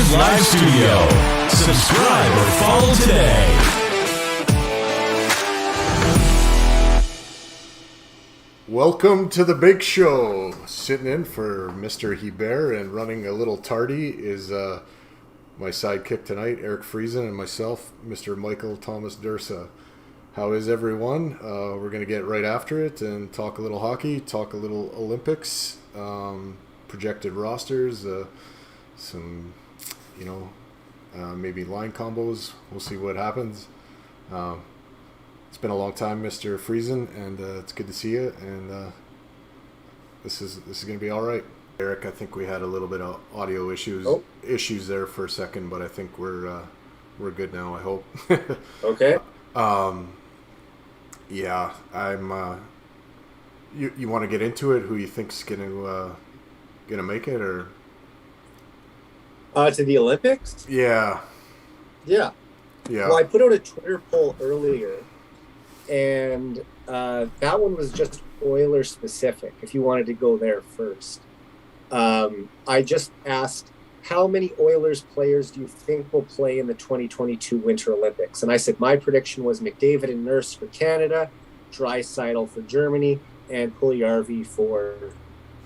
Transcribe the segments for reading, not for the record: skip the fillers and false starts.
Oilers Live Studio. Subscribe or follow today. Welcome to the big show. Sitting in for Mr. Hebert and running a little tardy is my sidekick tonight, Eric Friesen, and myself, Mr. Michael Thomas Dirsa. How is everyone? We're going to get right after it and talk a little hockey, talk a little Olympics, projected rosters, some, maybe line combos. We'll see what happens. It's been a long time, Mr. Friesen, and it's good to see you. And this is going to be all right. Eric, I think we had a little bit of audio issues there for a second, but I think we're good now. I hope. Okay. Yeah, I'm. You want to get into it? Who you think's gonna make it, or? To the Olympics? Yeah. Yeah. Well, I put out a Twitter poll earlier, and that one was just Oilers specific, if you wanted to go there first. I just asked, how many Oilers players do you think will play in the 2022 Winter Olympics? And I said my prediction was McDavid and Nurse for Canada, Draisaitl for Germany, and Puljujarvi for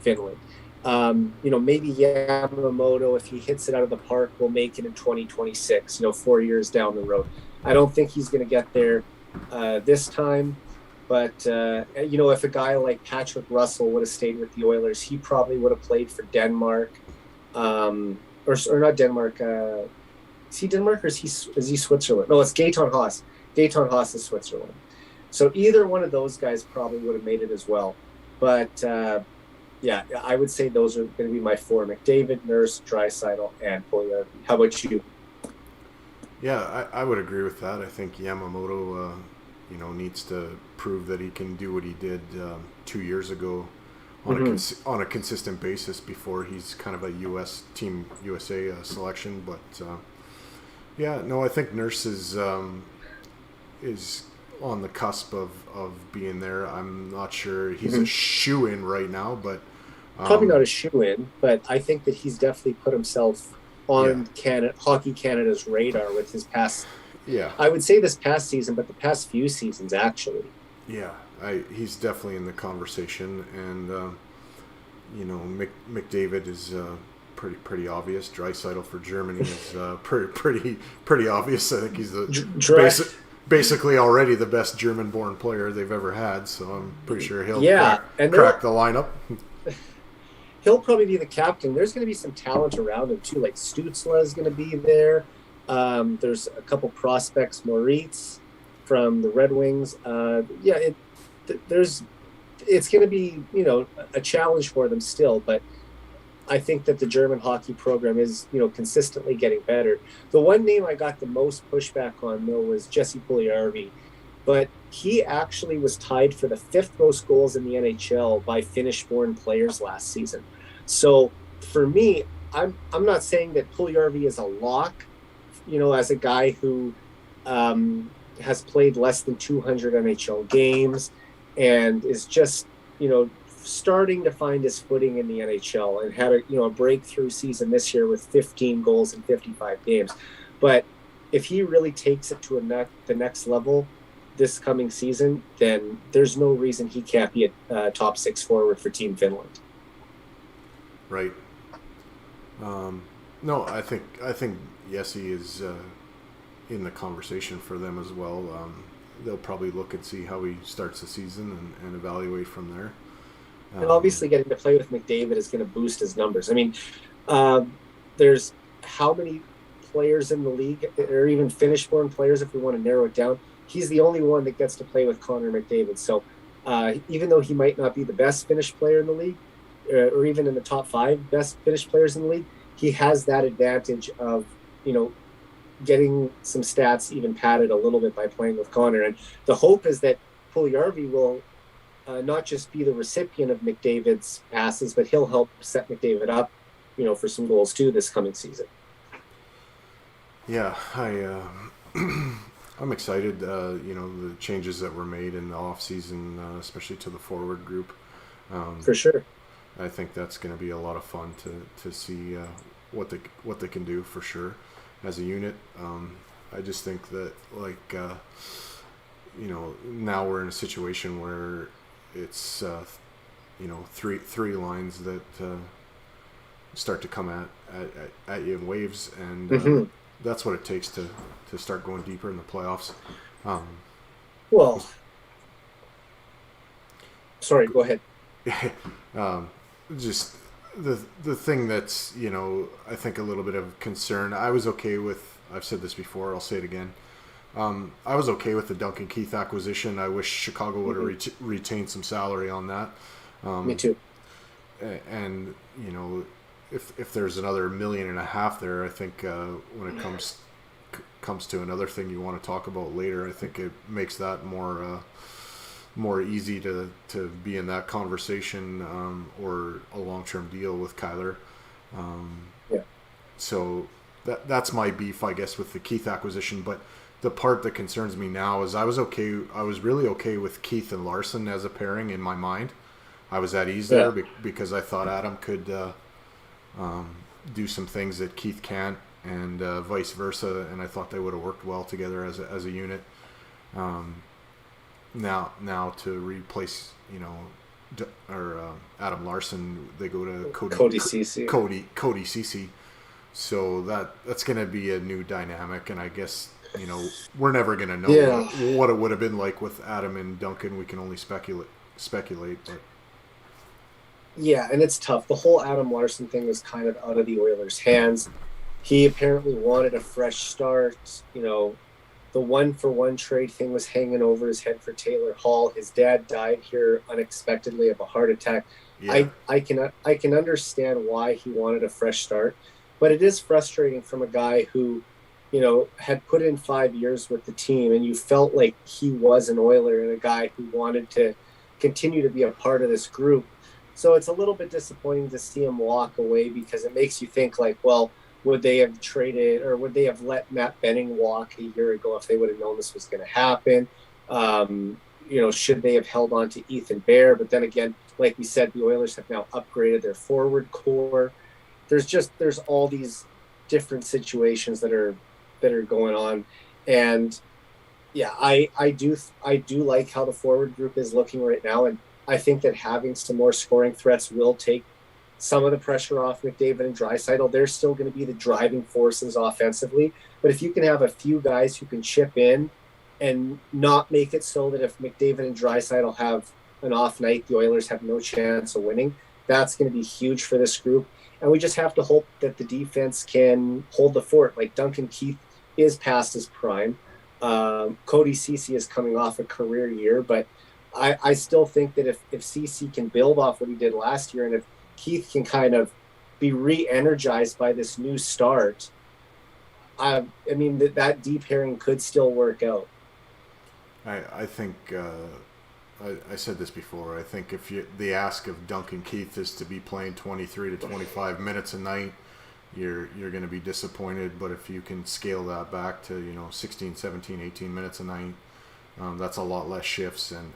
Finland. Maybe Yamamoto, if he hits it out of the park, will make it in 2026, 4 years down the road. I don't think he's going to get there this time. But, if a guy like Patrick Russell would have stayed with the Oilers, he probably would have played for Denmark. Or not Denmark. Is he Denmark or is he Switzerland? No, it's Gaetan Haas. Gaetan Haas is Switzerland. So either one of those guys probably would have made it as well. But, I would say those are going to be my four: McDavid, Nurse, Draisaitl, and Puljujarvi. How about you? Yeah, I would agree with that. I think Yamamoto, needs to prove that he can do what he did 2 years ago on a consistent basis before he's kind of a Team USA selection. But I think Nurse is on the cusp of being there. I'm not sure he's a shoe-in right now, but probably not a shoe-in, but I think that he's definitely put himself on Hockey Canada's radar with his past. Yeah, I would say this past season, but the past few seasons actually. Yeah, he's definitely in the conversation, and McDavid is pretty obvious. Draisaitl for Germany is pretty obvious. I think he's basically already the best German-born player they've ever had. So I'm pretty sure he'll crack the lineup. He'll probably be the captain. There's going to be some talent around him too. Like Stützle is going to be there. There's a couple prospects, Moritz from the Red Wings. It's going to be, a challenge for them still, but I think that the German hockey program is, consistently getting better. The one name I got the most pushback on, though, was Jesse Puljujarvi, but he actually was tied for the fifth most goals in the NHL by Finnish-born players last season. So for me, I'm not saying that Puljujarvi is a lock, as a guy who has played less than 200 NHL games and is just, starting to find his footing in the NHL and had a breakthrough season this year with 15 goals in 55 games. But if he really takes it to the next level this coming season, then there's no reason he can't be a top six forward for Team Finland. Right. No, I think Jesse is in the conversation for them as well. They'll probably look and see how he starts the season and evaluate from there. And obviously getting to play with McDavid is going to boost his numbers. I mean, there's how many players in the league, or even Finnish-born players, if we want to narrow it down. He's the only one that gets to play with Connor McDavid. So even though he might not be the best Finnish player in the league, or even in the top 5 best Finnish players in the league, he has that advantage of, getting some stats even padded a little bit by playing with Connor. And the hope is that Puljujarvi will not just be the recipient of McDavid's passes, but he'll help set McDavid up, for some goals too this coming season. Yeah, I'm excited. The changes that were made in the off season, especially to the forward group. For sure. I think that's going to be a lot of fun to see what they can do for sure as a unit. I just think that now we're in a situation where it's three lines that start to come at you in waves, and that's what it takes to start going deeper in the playoffs. Well, sorry, go ahead. Just the thing that's, I think a little bit of concern. I was okay with, I've said this before, I'll say it again. I was okay with the Duncan Keith acquisition. I wish Chicago would have retained some salary on that. Me too. And, if there's another $1.5 million there, I think when it comes to another thing you want to talk about later, I think it makes that more easy to be in that conversation, or a long-term deal with Kyler. So that's my beef, I guess, with the Keith acquisition. But the part that concerns me now is I was really okay with Keith and Larson as a pairing in my mind. I was at ease there because I thought Adam could do some things that Keith can't, and vice versa, and I thought they would have worked well together as a unit. Now to replace Adam Larson, they go to Cody Ceci. So that's going to be a new dynamic, and I guess we're never going to know what it would have been like with Adam and Duncan. We can only speculate. But yeah, and it's tough. The whole Adam Larson thing was kind of out of the Oilers' hands. He apparently wanted a fresh start. The 1-for-1 trade thing was hanging over his head for Taylor Hall. His dad died here unexpectedly of a heart attack. Yeah. I can understand why he wanted a fresh start, but it is frustrating from a guy who, had put in 5 years with the team, and you felt like he was an Oiler and a guy who wanted to continue to be a part of this group. So it's a little bit disappointing to see him walk away, because it makes you think like, well, would they have traded, or would they have let Matt Benning walk a year ago if they would have known this was going to happen? Should they have held on to Ethan Bear? But then again, like we said, the Oilers have now upgraded their forward core. There's all these different situations that are going on. And yeah, I do like how the forward group is looking right now. And I think that having some more scoring threats will take some of the pressure off McDavid and Draisaitl. They're still going to be the driving forces offensively. But if you can have a few guys who can chip in and not make it so that if McDavid and Draisaitl have an off night, the Oilers have no chance of winning, that's going to be huge for this group. And we just have to hope that the defense can hold the fort. Like Duncan Keith is past his prime. Cody Ceci is coming off a career year, but I still think that if Ceci can build off what he did last year, and if Keith can kind of be re-energized by this new start, I mean, that deep pairing could still work out. I think I said this before. I think if the ask of Duncan Keith is to be playing 23 to 25 minutes a night, you're going to be disappointed. But if you can scale that back to 16, 17, 18 minutes a night, that's a lot less shifts, and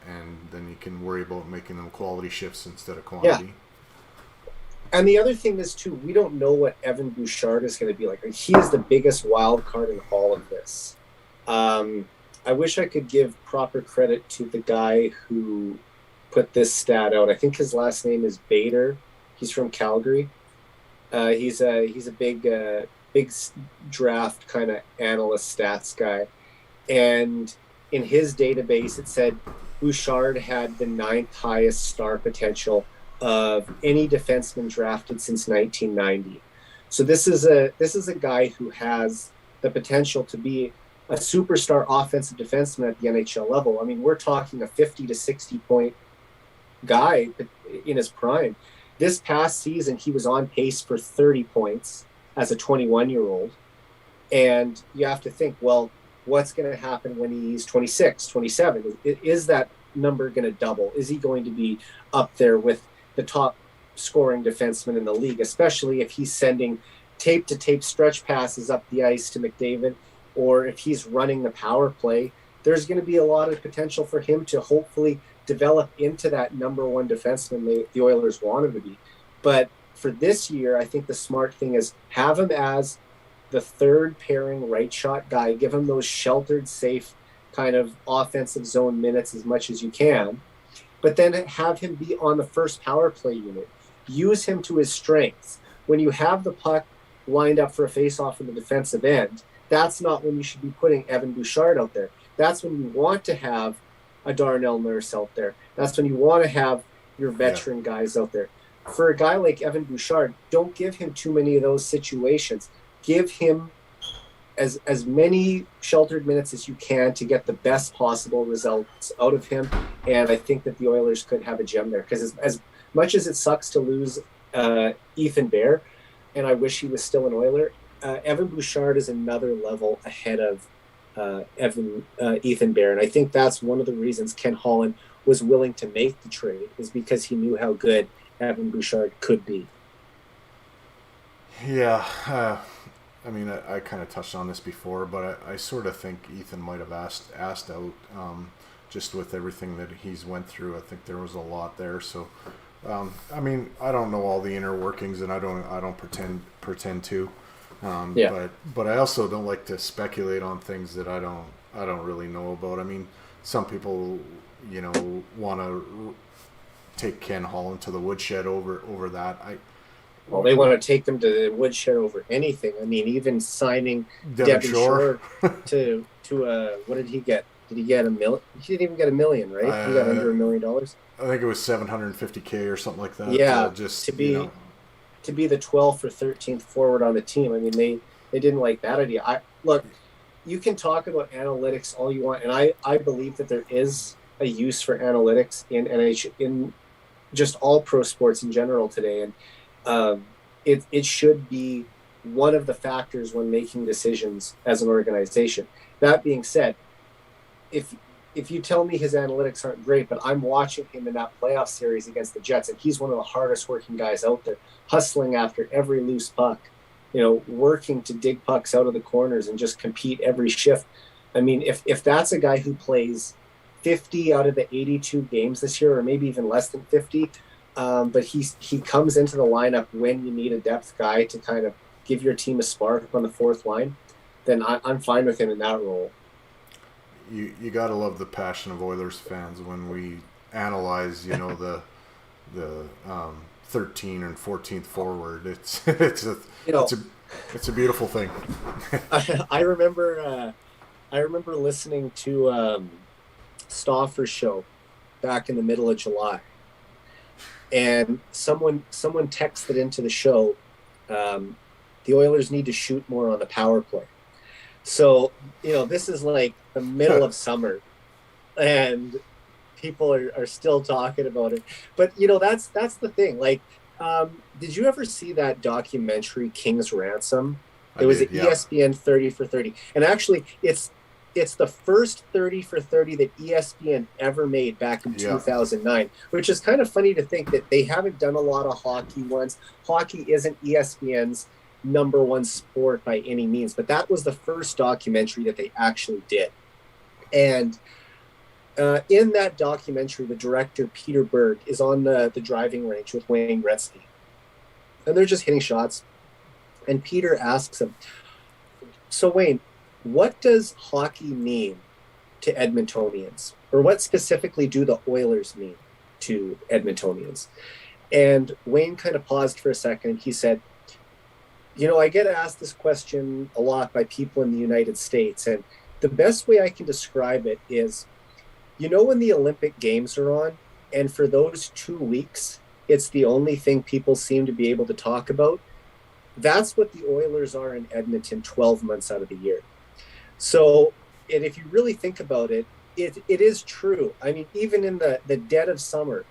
then you can worry about making them quality shifts instead of quantity. Yeah. And the other thing is, too, we don't know what Evan Bouchard is going to be like. He is the biggest wild card in all of this. I wish I could give proper credit to the guy who put this stat out. I think his last name is Bader. He's from Calgary. He's a big draft kind of analyst stats guy. And in his database, it said Bouchard had the 9th highest star potential of any defenseman drafted since 1990. So this is a guy who has the potential to be a superstar offensive defenseman at the NHL level. I mean, we're talking a 50 to 60 point guy in his prime. This past season, he was on pace for 30 points as a 21-year-old. And you have to think, well, what's going to happen when he's 26, 27? Is that number going to double? Is he going to be up there with the top scoring defenseman in the league, especially if he's sending tape-to-tape stretch passes up the ice to McDavid, or if he's running the power play? There's going to be a lot of potential for him to hopefully develop into that number one defenseman the Oilers want him to be. But for this year, I think the smart thing is have him as the third pairing right shot guy. Give him those sheltered, safe kind of offensive zone minutes as much as you can. But then have him be on the first power play unit. Use him to his strengths. When you have the puck lined up for a face-off in the defensive end, that's not when you should be putting Evan Bouchard out there. That's when you want to have a Darnell Nurse out there. That's when you want to have your veteran guys out there. For a guy like Evan Bouchard, don't give him too many of those situations. Give him as many sheltered minutes as you can to get the best possible results out of him. And I think that the Oilers could have a gem there, because as much as it sucks to lose Ethan Bear, and I wish he was still an Oiler, Evan Bouchard is another level ahead of Ethan Bear. And I think that's one of the reasons Ken Holland was willing to make the trade, is because he knew how good Evan Bouchard could be. Yeah. I mean, I kind of touched on this before, but I sort of think Ethan might have asked out, just with everything that he's went through. I think there was a lot there. So, I mean, I don't know all the inner workings, and I don't pretend to. But I also don't like to speculate on things that I don't really know about. I mean, some people, want to take Ken Holland to the woodshed over that. Well, they want to take them to the woodshed over anything. I mean, even signing Devin Shore to what did he get? Did he get $1 million? He didn't even get $1 million, right? He got under $1 million. I think it was $750K or something like that. Yeah, just to be the 12th or 13th forward on the team. I mean, they didn't like that idea. Look, you can talk about analytics all you want, and I believe that there is a use for analytics in just all pro sports in general today, and it should be one of the factors when making decisions as an organization. That being said, if you tell me his analytics aren't great, but I'm watching him in that playoff series against the Jets, and he's one of the hardest working guys out there, hustling after every loose puck, working to dig pucks out of the corners and just compete every shift. I mean, if that's a guy who plays 50 out of the 82 games this year, or maybe even less than 50, but he comes into the lineup when you need a depth guy to kind of give your team a spark on the fourth line, then I'm fine with him in that role. You got to love the passion of Oilers fans when we analyze, the 13 and 14th forward. It's a beautiful thing. I remember listening to Stauffer's show back in the middle of July. And someone texted into the show, the Oilers need to shoot more on the power play. So, this is like the middle of summer, and people are still talking about it. But, that's the thing. Like, did you ever see that documentary, King's Ransom? It was at ESPN 30 for 30. And actually, it's the first 30 for 30 that ESPN ever made back in 2009, which is kind of funny to think that they haven't done a lot of hockey ones. Hockey isn't ESPN's number one sport by any means, but that was the first documentary that they actually did. And in that documentary, the director, Peter Berg, is on the driving range with Wayne Gretzky. And they're just hitting shots. And Peter asks him, so Wayne, what does hockey mean to Edmontonians? Or what specifically do the Oilers mean to Edmontonians? And Wayne kind of paused for a second. He said, I get asked this question a lot by people in the United States. And the best way I can describe it is, when the Olympic Games are on, and for those 2 weeks, it's the only thing people seem to be able to talk about. That's what the Oilers are in Edmonton 12 months out of the year. So, and if you really think about it, it is true. I mean, even in the dead of summer,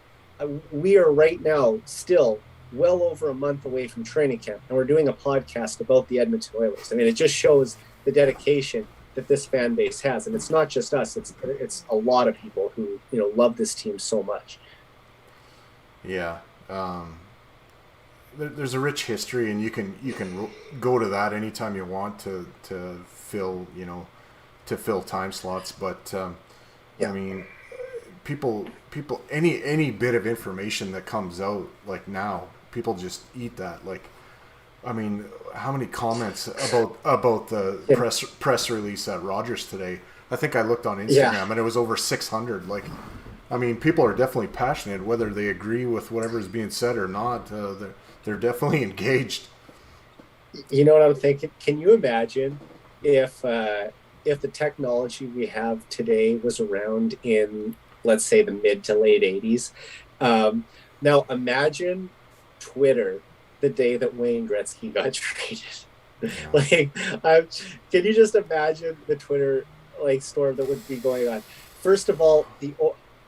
we are right now still well over a month away from training camp, and we're doing a podcast about the Edmonton Oilers. I mean, it just shows the dedication that this fan base has, and it's not just us; it's a lot of people who love this team so much. Yeah, there's a rich history, and you can go to that anytime you want to fill time slots. But I mean, people any bit of information that comes out like now, people just eat that. Like, I mean, how many comments about the press release at Rogers today? I think I looked on Instagram and it was over 600. Like, I mean, people are definitely passionate, whether they agree with whatever is being said or not. They're definitely engaged. You know what I'm thinking? Can you imagine if the technology we have today was around in, let's say, the mid to late 80s? Now imagine Twitter the day that Wayne Gretzky got traded. Yeah. Can you just imagine the Twitter storm that would be going on? First of all,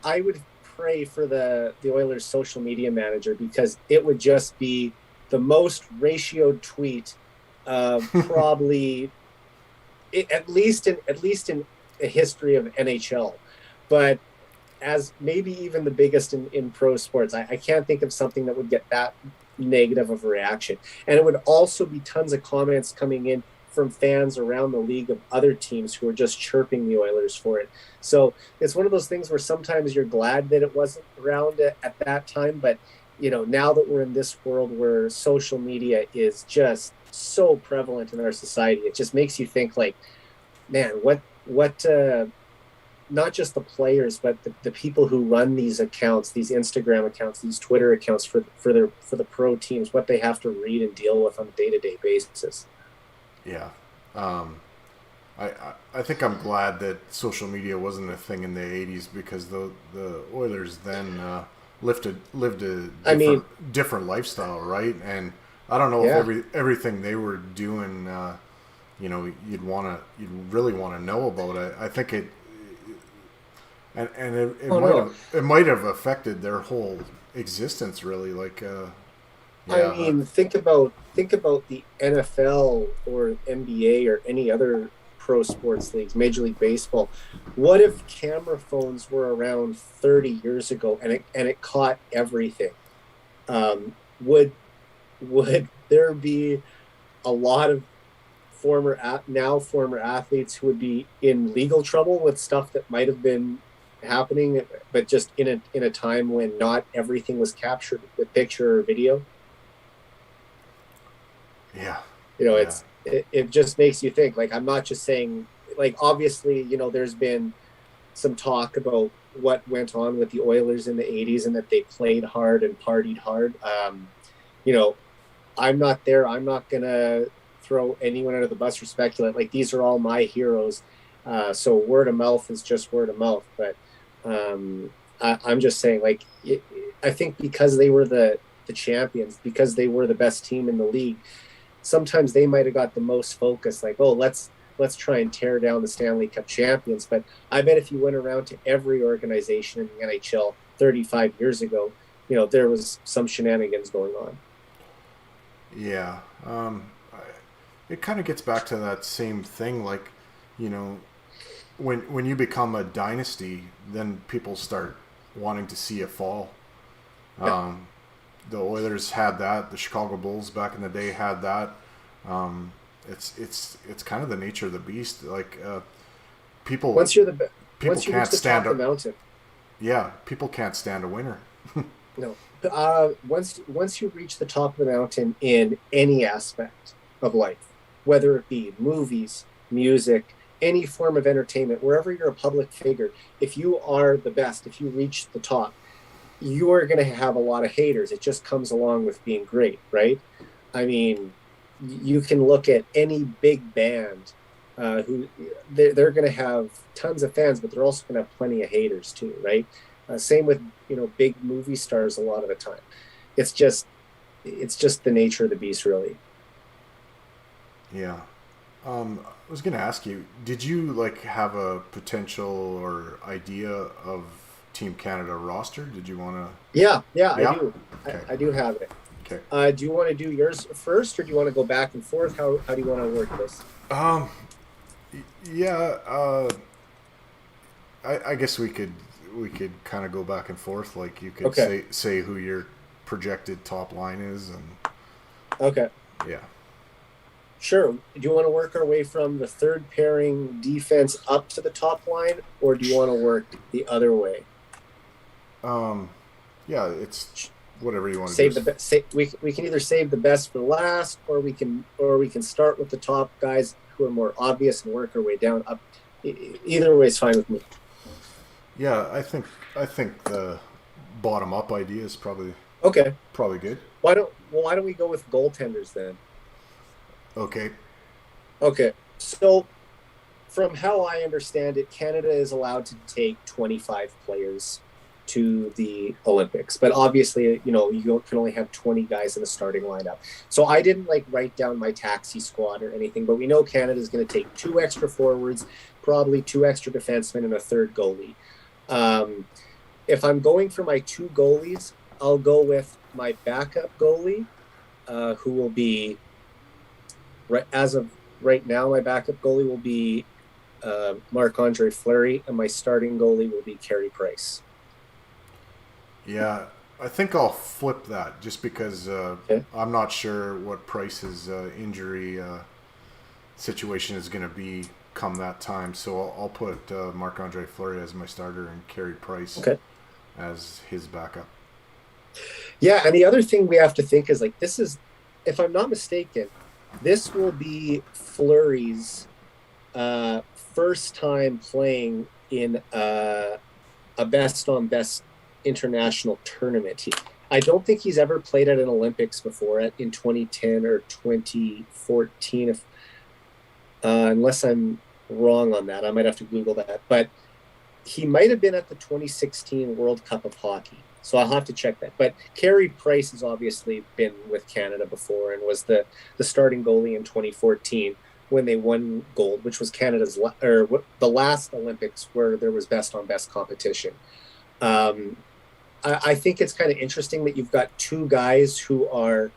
I would pray for the Oilers social media manager, because it would just be the most ratioed tweet, probably at least in the history of NHL, but as maybe even the biggest in pro sports. I can't think of something that would get that negative of a reaction. And it would also be tons of comments coming in from fans around the league of other teams who are just chirping the Oilers for it. So it's one of those things where sometimes you're glad that it wasn't around at that time, but now that we're in this world where social media is just so prevalent in our society, it just makes you think, like, man, what not just the players, but the people who run these accounts, these Instagram accounts, these Twitter accounts for the pro teams, what they have to read and deal with on a day-to-day basis. Yeah. I think I'm glad that social media wasn't a thing in the 80s, because the Oilers then lived a different lifestyle, right? And I don't know if everything they were doing, you'd really want to know about it. I think it might have affected their whole existence, really. Like, I mean, think about the NFL or NBA or any other pro sports leagues, Major League Baseball. What if camera phones were around 30 years ago and it caught everything? Would there be a lot of former athletes who would be in legal trouble with stuff that might have been happening, but just in a time when not everything was captured with picture or video? Yeah. It just makes you think. Like, I'm not just saying, like, obviously, there's been some talk about what went on with the Oilers in the 80s and that they played hard and partied hard. I'm not there. I'm not going to throw anyone under the bus or speculate. Like, these are all my heroes. So word of mouth is just word of mouth. But I'm just saying, like, I think because they were the champions, because they were the best team in the league, sometimes they might have got the most focus, like, oh, let's try and tear down the Stanley Cup champions. But I bet if you went around to every organization in the NHL 35 years ago, there was some shenanigans going on. Yeah. It kind of gets back to that same thing. Like, when you become a dynasty, then people start wanting to see it fall. Yeah. The Oilers had that. The Chicago Bulls back in the day had that. It's kind of the nature of the beast. Like, people. Once you reach the top of the mountain. Yeah, people can't stand a winner. No. Once you reach the top of the mountain in any aspect of life, whether it be movies, music, any form of entertainment, wherever you're a public figure, if you are the best, if you reach the top, you are going to have a lot of haters. It just comes along with being great, right? I mean, you can look at any big band who they're going to have tons of fans, but they're also going to have plenty of haters too, right? Same with big movie stars a lot of the time. It's just the nature of the beast, really. Yeah. I was going to ask you, did you have a potential or idea of Team Canada roster? Did you want to? Yeah, I do. Okay. I do have it. Okay. Do you want to do yours first, or do you want to go back and forth? How do you want to work this? Yeah. I guess we could kind of go back and forth. Like, you could say who your projected top line is, and. Okay. Yeah. Sure. Do you want to work our way from the third pairing defense up to the top line, or do you want to work the other way? Yeah, it's whatever you want to save do. the best. We can either save the best for last, or we can start with the top guys who are more obvious and work our way down up. Either way is fine with me. Yeah, I think the bottom up idea is probably good. Why don't we go with goaltenders then? Okay. So from how I understand it, Canada is allowed to take 25 players to the Olympics, but obviously, you can only have 20 guys in a starting lineup. So I didn't write down my taxi squad or anything, but we know Canada is going to take 2 extra forwards, probably 2 extra defensemen, and a third goalie. If I'm going for my 2 goalies, I'll go with my backup goalie, who will be, as of right now, my backup goalie will be Marc-Andre Fleury, and my starting goalie will be Carey Price. Yeah, I think I'll flip that just because I'm not sure what Price's injury situation is going to be come that time. So I'll put Marc-Andre Fleury as my starter and Carey Price as his backup. Yeah, and the other thing we have to think is this is, if I'm not mistaken, this will be Fleury's first time playing in a best-on-best international tournament. I don't think he's ever played at an Olympics before, in 2010 or 2014, unless I'm wrong on that. I might have to Google that. But he might have been at the 2016 World Cup of Hockey. So I'll have to check that. But Carey Price has obviously been with Canada before and was the starting goalie in 2014 when they won gold, which was Canada's the last Olympics where there was best-on-best competition. I think it's kind of interesting that you've got 2 guys who are,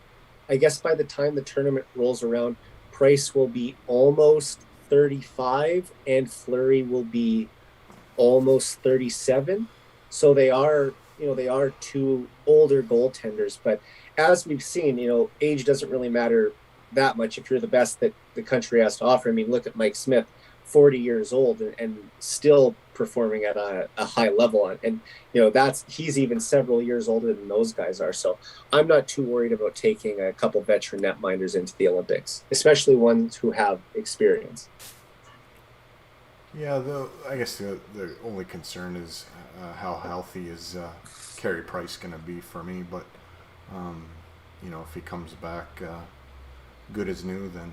I guess by the time the tournament rolls around, Price will be almost 35 and Fleury will be almost 37. So they are 2 older goaltenders. But as we've seen, age doesn't really matter that much if you're the best that the country has to offer. I mean, look at Mike Smith, 40 years old and still performing at a high level. And he's even several years older than those guys are. So I'm not too worried about taking a couple veteran netminders into the Olympics, especially ones who have experience. Yeah, I guess the only concern is how healthy is Carey Price going to be for me. But if he comes back good as new, then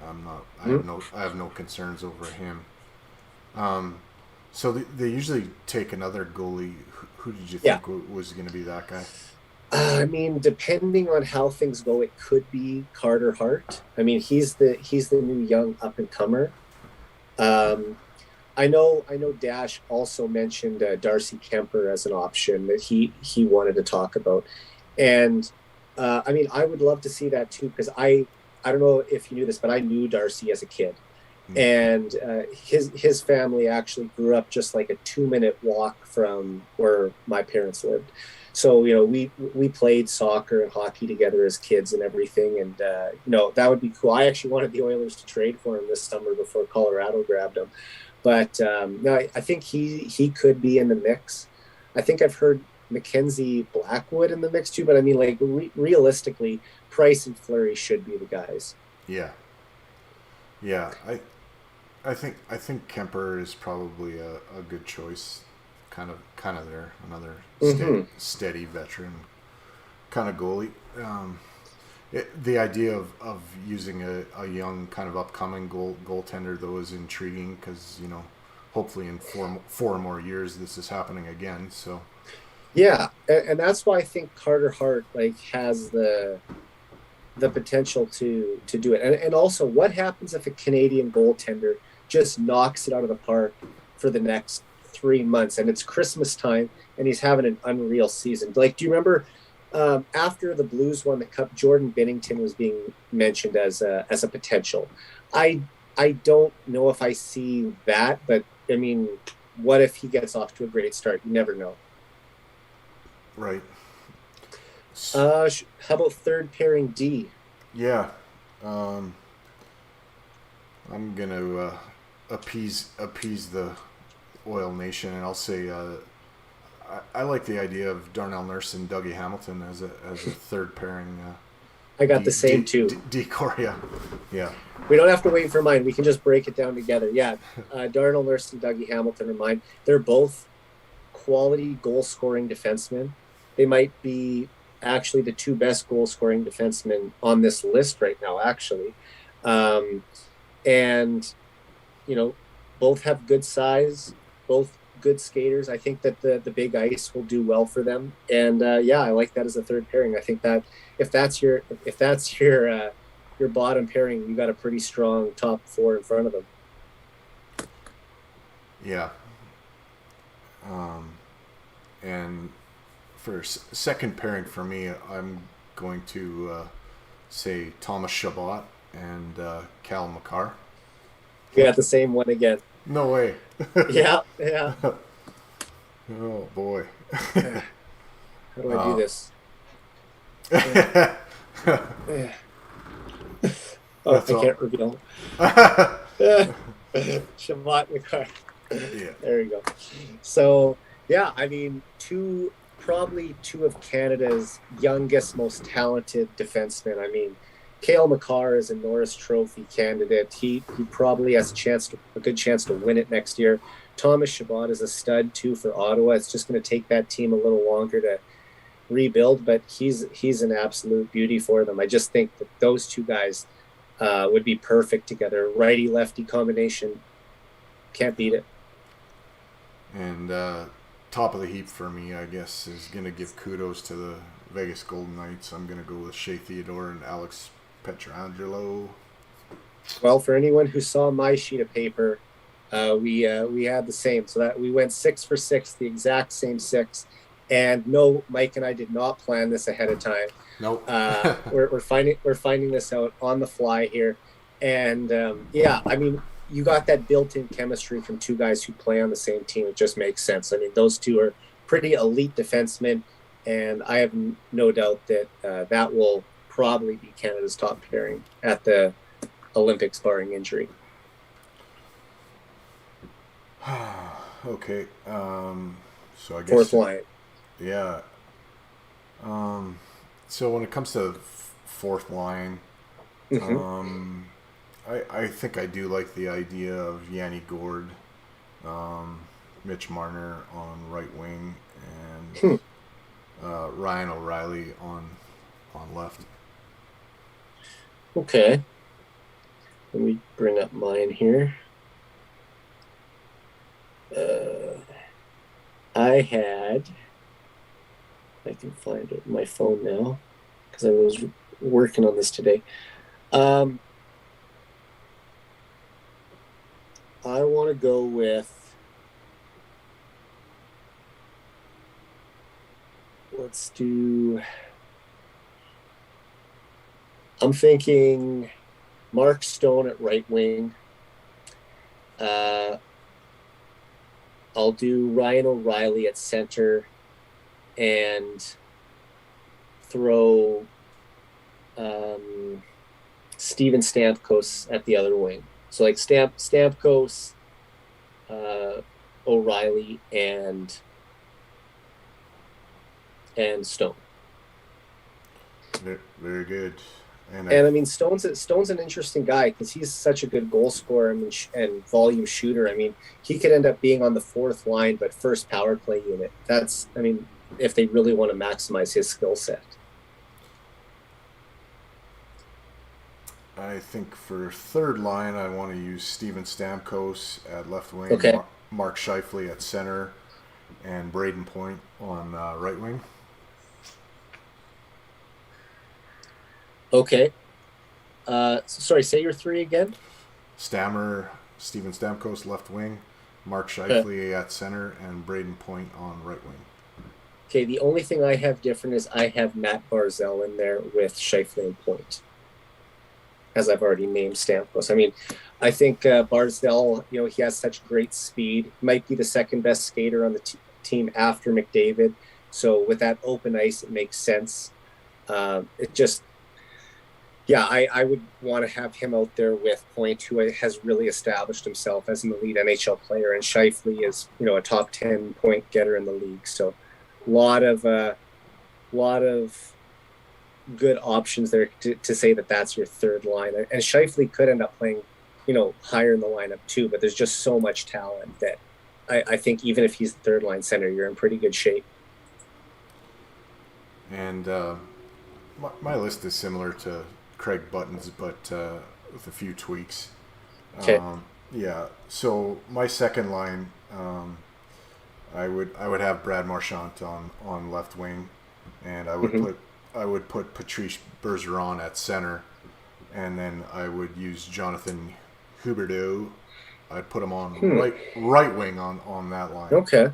I have no concerns over him. So they usually take another goalie. Who did you think was going to be that guy? I mean, depending on how things go, it could be Carter Hart. I mean, he's the new young up and comer. I know Dash also mentioned Darcy Kemper as an option that he wanted to talk about. And I mean, I would love to see that too, because I don't know if you knew this, but I knew Darcy as a kid. And his family actually grew up just a 2-minute walk from where my parents lived. So, we played soccer and hockey together as kids and everything. And, that would be cool. I actually wanted the Oilers to trade for him this summer before Colorado grabbed him. But no, I think he could be in the mix. I think I've heard Mackenzie Blackwood in the mix too. But I mean, realistically, Price and Fleury should be the guys. Yeah. I think Kemper is probably a good choice. Kind of there, another steady veteran kind of goalie. The idea of using a young kind of upcoming goaltender though is intriguing because hopefully in four more years this is happening again. So yeah, and that's why I think Carter Hart has the potential to do it. And also, what happens if a Canadian goaltender just knocks it out of the park for the next 3 months and it's Christmas time and he's having an unreal season? Do you remember after the Blues won the Cup, Jordan Binnington was being mentioned as a potential. I don't know if I see that, but I mean, what if he gets off to a great start? You never know. Right. How about third pairing D? Yeah. I'm gonna appease the Oil Nation, and I'll say I like the idea of Darnell Nurse and Dougie Hamilton as a third pairing. I got the same too. Decor, yeah. We don't have to wait for mine. We can just break it down together. Yeah, Darnell Nurse and Dougie Hamilton are mine. They're both quality goal-scoring defensemen. They might be actually the two best goal-scoring defensemen on this list right now, actually. And, both have good size, both good skaters. I think that the big ice will do well for them. And, I like that as a third pairing. I think that if that's your bottom pairing, you got a pretty strong top four in front of them. Yeah. And for second pairing for me, I'm going to say Thomas Chabot and Cal McCarr. We got the same one again. No way. Yeah. Oh boy. How do I do this? Oh, I can't reveal. Chabot McCarr. Yeah. There you go. So, probably two of Canada's youngest, most talented defensemen. Cale Makar is a Norris Trophy candidate. He probably has a good chance to win it next year. Thomas Chabot is a stud too for Ottawa. It's just going to take that team a little longer to rebuild, but he's an absolute beauty for them. I just think that those two guys would be perfect together. Righty-lefty combination. Can't beat it. And top of the heap for me, I guess, is going to give kudos to the Vegas Golden Knights. I'm going to go with Shea Theodore and Alex Pietrangelo. Well, for anyone who saw my sheet of paper, we had the same. So that we went 6 for 6, the exact same 6. And no, Mike and I did not plan this ahead of time. Nope. We're finding this out on the fly here. And you got that built-in chemistry from two guys who play on the same team. It just makes sense. Those two are pretty elite defensemen, and I have no doubt that that will probably be Canada's top pairing at the Olympics, barring injury. Okay. So I guess fourth line. Yeah. So when it comes to fourth line, Mm-hmm. I think I do like the idea of Yanni Gourde, Mitch Marner on right wing, and Ryan O'Reilly on left. Okay. Let me bring up mine here. I can find it on my phone now because I was working on this today. I want to go with, I'm thinking Mark Stone at right wing. I'll do Ryan O'Reilly at center and throw Steven Stamkos at the other wing. So like Stamkos, O'Reilly, and Stone. Very good. And Stone's an interesting guy because he's such a good goal scorer and volume shooter. He could end up being on the fourth line, but first power play unit. If they really want to maximize his skill set. I think for third line, I want to use Steven Stamkos at left wing, okay. Mark Scheifele at center, and Braden Point on right wing. Okay. Sorry, say your three again. Steven Stamkos left wing, Mark Scheifele at center, and Braden Point on right wing. Okay, the only thing I have different is I have Matt Barzal in there with Scheifele and Point, as I've already named Stamkos. I think Barzal, he has such great speed. Might be the second best skater on the team after Yeah, I would want to have him out there with Point, who has really established himself as an elite NHL player, and Scheifele is, a top 10 point getter in the league. So, lot of good options there to say that that's your third line. And Scheifele could end up playing, higher in the lineup too. But there's just so much talent that I think even if he's the third line center, you're in pretty good shape. And my list is similar to Craig Button's, but with a few tweaks. Okay. Yeah. So my second line, I would have Brad Marchand on left wing, and I would put Patrice Bergeron at center, and then I would use Jonathan Huberdeau. I'd put him on right wing on that line. Okay.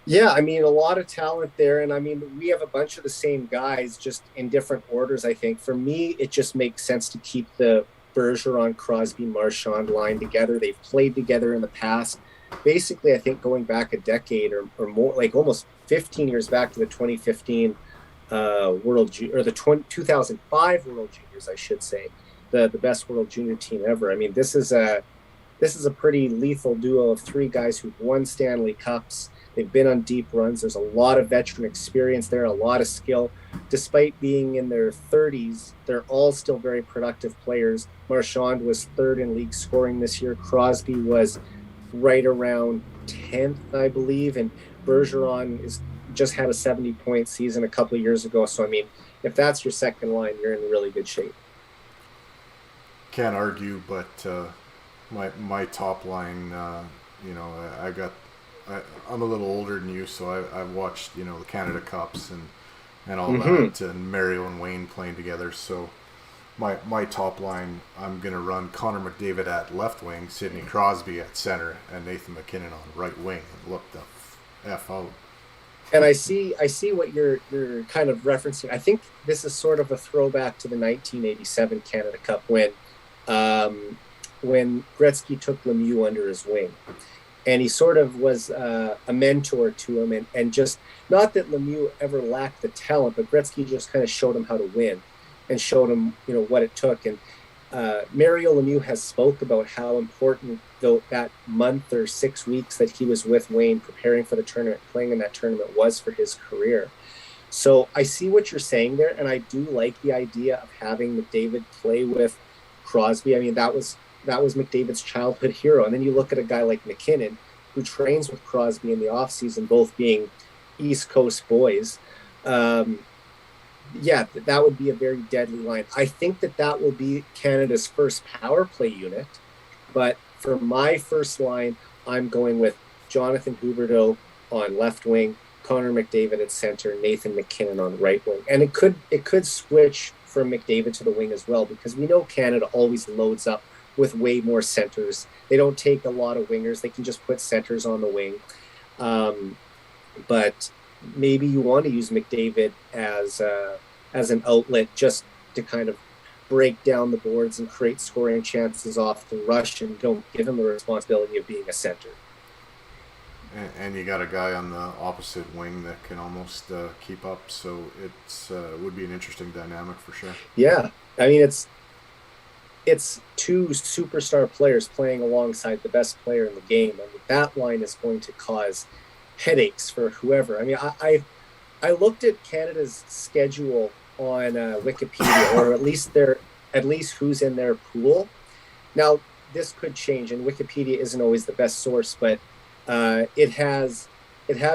Yeah, I mean, a lot of talent there. And I mean, we have a bunch of the same guys, just in different orders, I think. For me, it just makes sense to keep the Bergeron, Crosby, Marchand line together. They've played together in the past. Basically, I think going back a decade or more, like almost 15 years back to the 2015 the 2005 World Juniors, I should say, the best World Junior team ever. I mean, this is a pretty lethal duo of three guys who've won Stanley Cups. They've been on deep runs. There's a lot of veteran experience there, a lot of skill. Despite being in their 30s, they're all still very productive players. Marchand was third in league scoring this year. Crosby was right around 10th, I believe. And Bergeron just had a 70-point season a couple of years ago. So, I mean, if that's your second line, you're in really good shape. Can't argue, but my top line, I'm a little older than you, so I've watched, the Canada Cups and all that, and Mario and Wayne playing together. So my top line, I'm going to run Connor McDavid at left wing, Sidney Crosby at center, and Nathan MacKinnon on right wing. And look the F out. And I see what you're kind of referencing. I think this is sort of a throwback to the 1987 Canada Cup when Gretzky took Lemieux under his wing. And he sort of was a mentor to him. And just, not that Lemieux ever lacked the talent, but Gretzky just kind of showed him how to win and showed him, what it took. And Mario Lemieux has spoke about how important that month or 6 weeks that he was with Wayne preparing for the tournament, playing in that tournament, was for his career. So I see what you're saying there, and I do like the idea of having McDavid play with Crosby. I mean, that was McDavid's childhood hero. And then you look at a guy like MacKinnon, who trains with Crosby in the offseason, both being East Coast boys. That would be a very deadly line. I think that will be Canada's first power play unit. But for my first line, I'm going with Jonathan Huberdeau on left wing, Connor McDavid at center, Nathan MacKinnon on right wing. And it could switch from McDavid to the wing as well, because we know Canada always loads up with way more centers. They don't take a lot of wingers. They can just put centers on the wing. But maybe you want to use McDavid as an outlet, just to kind of break down the boards and create scoring chances off the rush, and don't give him the responsibility of being a center. And you got a guy on the opposite wing that can almost keep up. So it would be an interesting dynamic for sure. Yeah. I mean, it's two superstar players playing alongside the best player in the game. I mean, that line is going to cause headaches for whoever. I mean, I looked at Canada's schedule on Wikipedia, or at least who's in their pool. Now, this could change, and Wikipedia isn't always the best source, but it has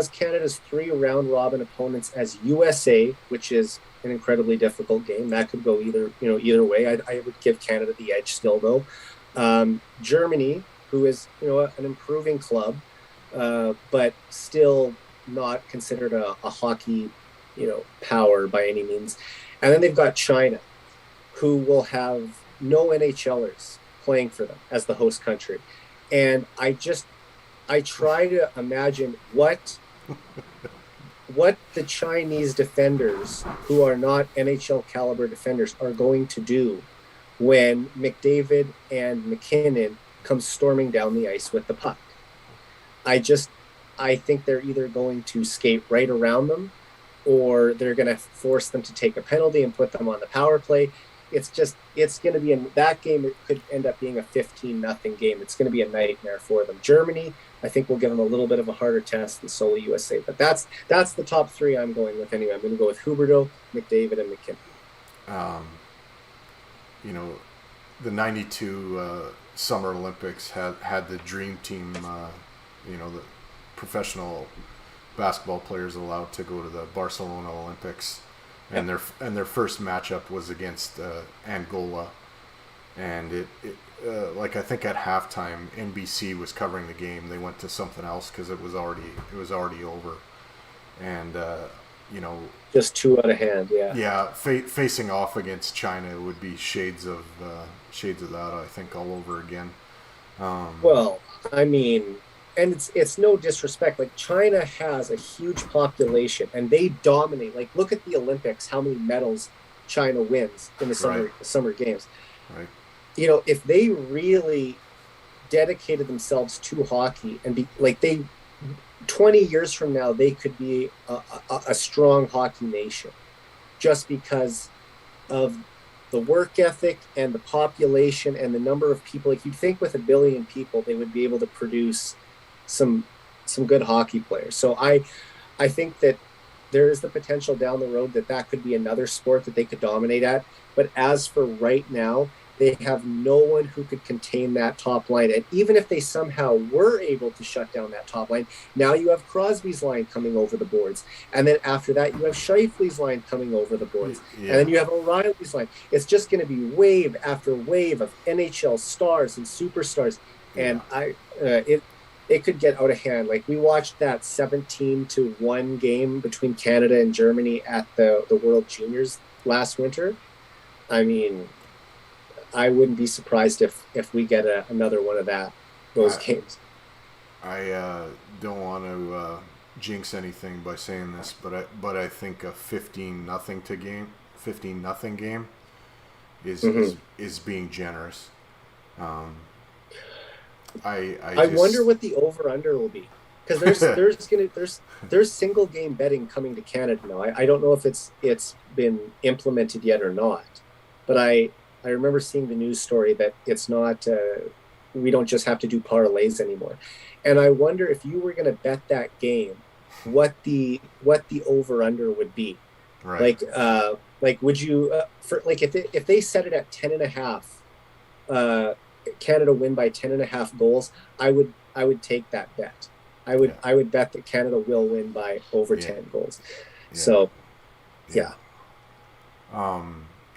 Canada's 3 round robin opponents as USA, which is an incredibly difficult game. That could go either way. I would give Canada the edge still, though. Germany, who is an improving club, but still not considered a hockey power by any means. And then they've got China, who will have no NHLers playing for them as the host country. And I try to imagine what the Chinese defenders, who are not NHL caliber defenders, are going to do when McDavid and MacKinnon come storming down the ice with the puck. I think they're either going to skate right around them, or they're going to force them to take a penalty and put them on the power play. It's going to be in that game. It could end up being a 15-0 game. It's going to be a nightmare for them. Germany, I think, will give them a little bit of a harder test than Solo USA. But that's the top three I'm going with anyway. I'm going to go with Huberdeau, McDavid, and McKinnon. The 92 Summer Olympics had the dream team, the professional basketball players allowed to go to the Barcelona Olympics. And their first matchup was against Angola, and it I think at halftime NBC was covering the game. They went to something else because it was already over, and just too out of hand. Yeah. Facing off against China would be shades of that. I think all over again. Well, I mean. And it's no disrespect. Like, China has a huge population, and they dominate. Like, look at the Olympics, how many medals China wins in the summer games. Right. If they really dedicated themselves to hockey and be like 20 years from now, they could be a strong hockey nation, just because of the work ethic and the population and the number of people. Like, you'd think with 1 billion people, they would be able to produce some good hockey players. So I think that there is the potential down the road that could be another sport that they could dominate at. But as for right now, they have no one who could contain that top line. And even if they somehow were able to shut down that top line, now you have Crosby's line coming over the boards. And then after that, you have Scheifele's line coming over the boards. Yeah. And then you have O'Reilly's line. It's just going to be wave after wave of NHL stars and superstars. And it could get out of hand. Like, we watched that 17-1 game between Canada and Germany at the World Juniors last winter. I mean, I wouldn't be surprised if we get another one of those games. I don't want to jinx anything by saying this, but I think a 15-0 game is being generous. I wonder what the over/under will be, because there's single game betting coming to Canada now. I don't know if it's been implemented yet or not, but I remember seeing the news story that it's not. We don't just have to do parlays anymore, and I wonder if you were going to bet that game, what the over/under would be. Right. Like would you if they set it at 10.5. Canada win by 10.5 goals, I would take that bet. I would bet that Canada will win by over 10 goals. Yeah. So, yeah.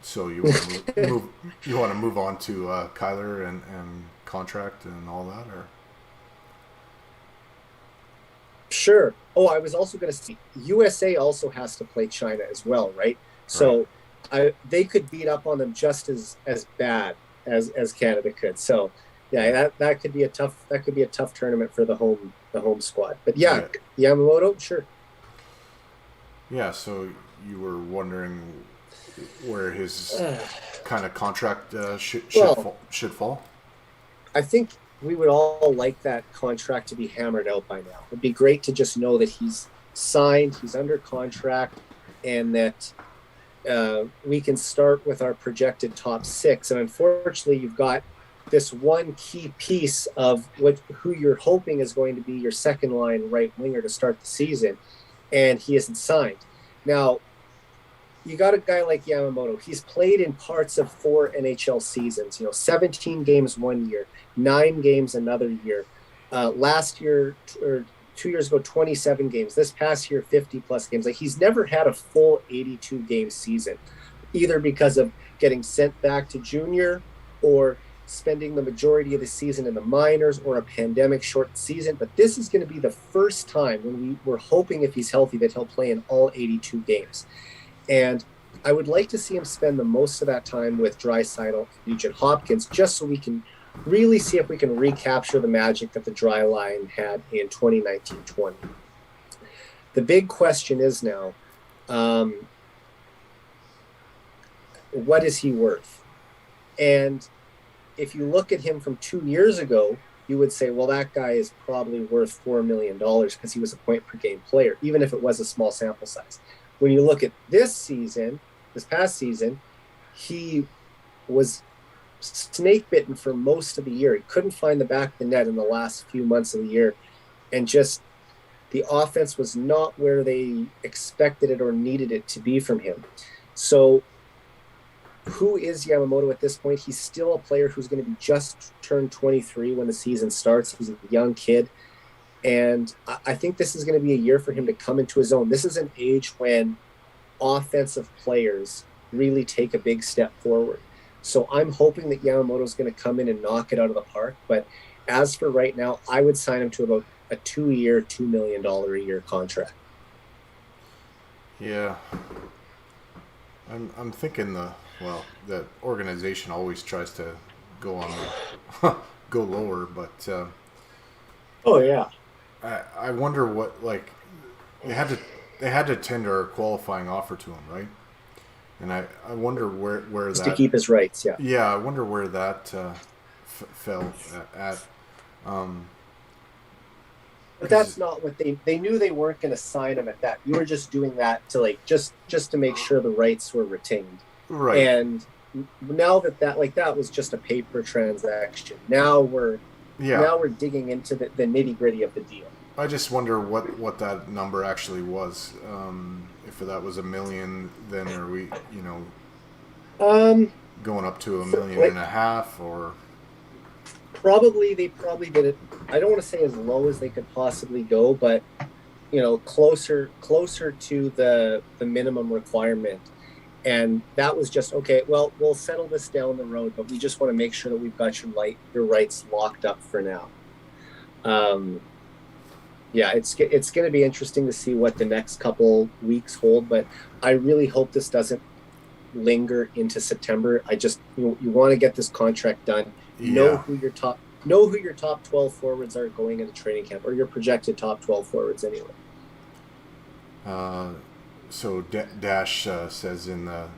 So you want to move on to Kyler and contract and all that, or? Sure. Oh, I was also going to say USA also has to play China as well, right? So they could beat up on them just as bad as Canada could. So that could be a tough tournament for the home squad. But Yamamoto, sure. Yeah, so you were wondering where his kind of contract should fall? I think we would all like that contract to be hammered out by now. It'd be great to just know that he's signed, he's under contract, and that we can start with our projected top six. And unfortunately, you've got this one key piece of who you're hoping is going to be your second line right winger to start the season, and he isn't signed. Now, you got a guy like Yamamoto. He's played in parts of 4 NHL seasons, 17 games one year, 9 games another year. Last year, or 2 years ago, 27 games. This past year, 50-plus games. Like, he's never had a full 82-game season, either because of getting sent back to junior or spending the majority of the season in the minors or a pandemic-shortened season. But this is going to be the first time when we're hoping, if he's healthy, that he'll play in all 82 games. And I would like to see him spend the most of that time with Draisaitl and Nugent Hopkins, just so we can really see if we can recapture the magic that the Dry line had in 2019-20. The big question is now, what is he worth? And if you look at him from 2 years ago, you would say, well, that guy is probably worth $4 million because he was a point-per-game player, even if it was a small sample size. when you look at this past season, he was snake bitten for most of the year. He couldn't find the back of the net in the last few months of the year, and just the offense was not where they expected it or needed it to be from him. So who is Yamamoto at this point? He's still a player who's going to be just turned 23 when the season starts. He's a young kid. And I think this is going to be a year for him to come into his own. This is an age when offensive players really take a big step forward. So I'm hoping that Yamamoto's going to come in and knock it out of the park. But as for right now, I would sign him to about a 2-year, $2 million a year contract. Yeah. I'm thinking the organization always tries to go on go lower, but oh yeah. I wonder what, like, they had to tender a qualifying offer to him, right? And I wonder where just that, to keep his rights, yeah. Yeah, I wonder where that fell at. But that's not what they knew. They weren't going to sign him at that. You were just doing that to, like, just to make sure the rights were retained. Right. And now that was just a paper transaction. Now we're digging into the nitty gritty of the deal. I just wonder what that number actually was. If that was $1 million, then are we, going up to $1.5 million, or they probably did it. I don't want to say as low as they could possibly go, but closer to the minimum requirement. And that was just, okay, well, we'll settle this down the road, but we just want to make sure that we've got your rights locked up for now. Yeah, it's going to be interesting to see what the next couple weeks hold, but I really hope this doesn't linger into September. I just, you want to get this contract done. Yeah. Know who your top 12 forwards are going into training camp, or your projected top 12 forwards anyway. So Dash says in the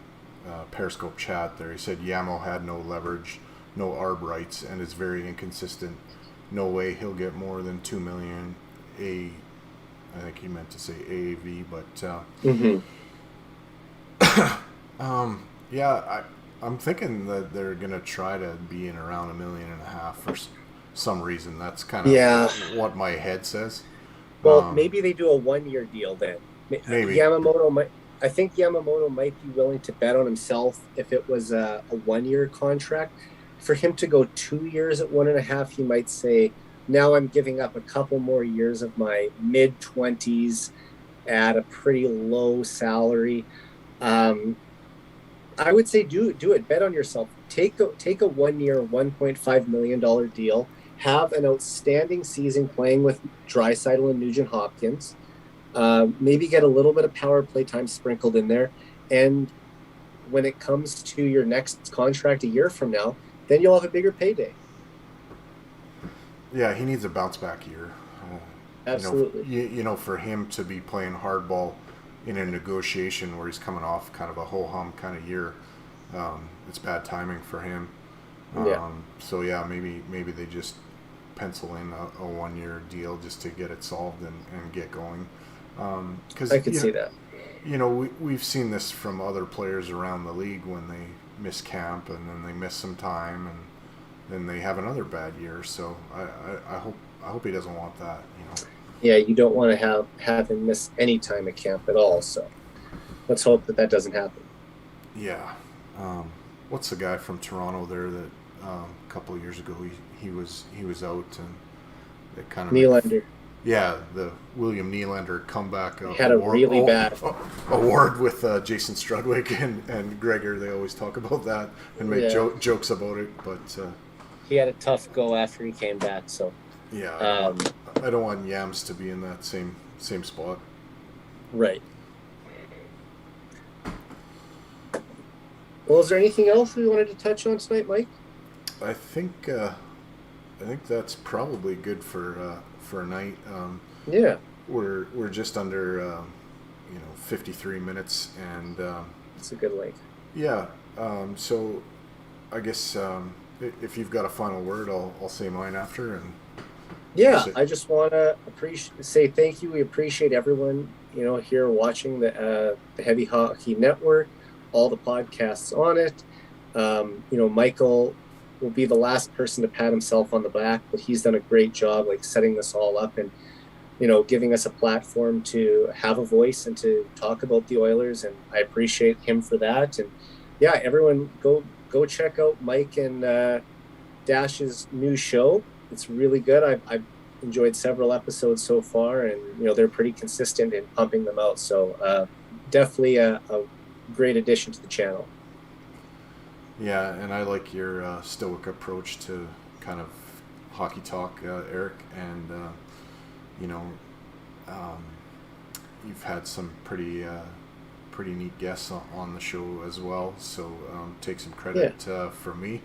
Periscope chat there, he said Yamo had no leverage, no ARB rights, and is very inconsistent. No way he'll get more than $2 million. I think he meant to say AAV, but yeah, I'm thinking that they're gonna try to be in around $1.5 million for some reason. That's kind of what my head says. Well, maybe they do a 1-year deal then. Maybe I think Yamamoto might be willing to bet on himself if it was a 1-year contract. For him to go 2 years at 1.5, he might say, now I'm giving up a couple more years of my mid-20s at a pretty low salary. I would say do it. Bet on yourself. Take a 1-year, $1.5 million deal. Have an outstanding season playing with Draisaitl and Nugent-Hopkins. Maybe get a little bit of power play time sprinkled in there. And when it comes to your next contract a year from now, then you'll have a bigger payday. Yeah, he needs a bounce back year. Absolutely. For him to be playing hardball in a negotiation where he's coming off kind of a ho-hum kind of year, it's bad timing for him. So yeah, maybe they just pencil in a 1-year deal just to get it solved and get going. Because I could see that. We've seen this from other players around the league when they miss camp and then they miss some time and then they have another bad year. So I hope he doesn't want that. Yeah, you don't want to have him miss any time at camp at all. So let's hope that doesn't happen. Yeah. What's the guy from Toronto there that a couple of years ago he was out and they kind of Nylander. Yeah, the William Nylander comeback. He had a really bad award with Jason Strudwick and Gregor. They always talk about that and make jokes about it. But he had a tough go after he came back. So yeah, I don't want Yams to be in that same spot. Right. Well, is there anything else we wanted to touch on tonight, Mike? I think that's probably good for a night. Yeah, we're just under 53 minutes, and it's a good length. Yeah. So I guess if you've got a final word, I'll say mine after. And yeah, I just want to say thank you. We appreciate everyone here watching the Heavy Hockey Network, all the podcasts on it. Michael will be the last person to pat himself on the back, but he's done a great job like setting this all up and giving us a platform to have a voice and to talk about the Oilers, and I appreciate him for that. And yeah, everyone go check out Mike and Dash's new show. It's really good. I've enjoyed several episodes so far, and they're pretty consistent in pumping them out. So definitely a great addition to the channel. Yeah, and I like your stoic approach to kind of hockey talk, Eric, and you've had some pretty neat guests on the show as well. So take some credit from me.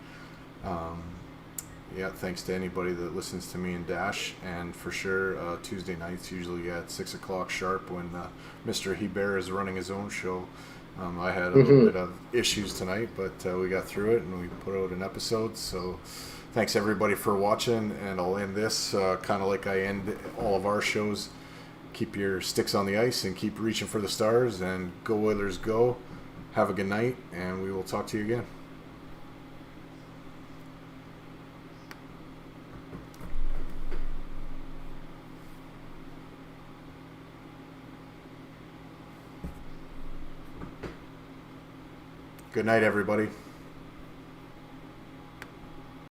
Thanks to anybody that listens to me and Dash, and for sure Tuesday nights usually at 6 o'clock sharp when Mr. Hebert is running his own show. I had a little bit of issues tonight, but we got through it and we put out an episode. So thanks everybody for watching, and I'll end this kind of like I end all of our shows. Keep your sticks on the ice and keep reaching for the stars, and go Oilers go. Have a good night, and we will talk to you again. Good night, everybody.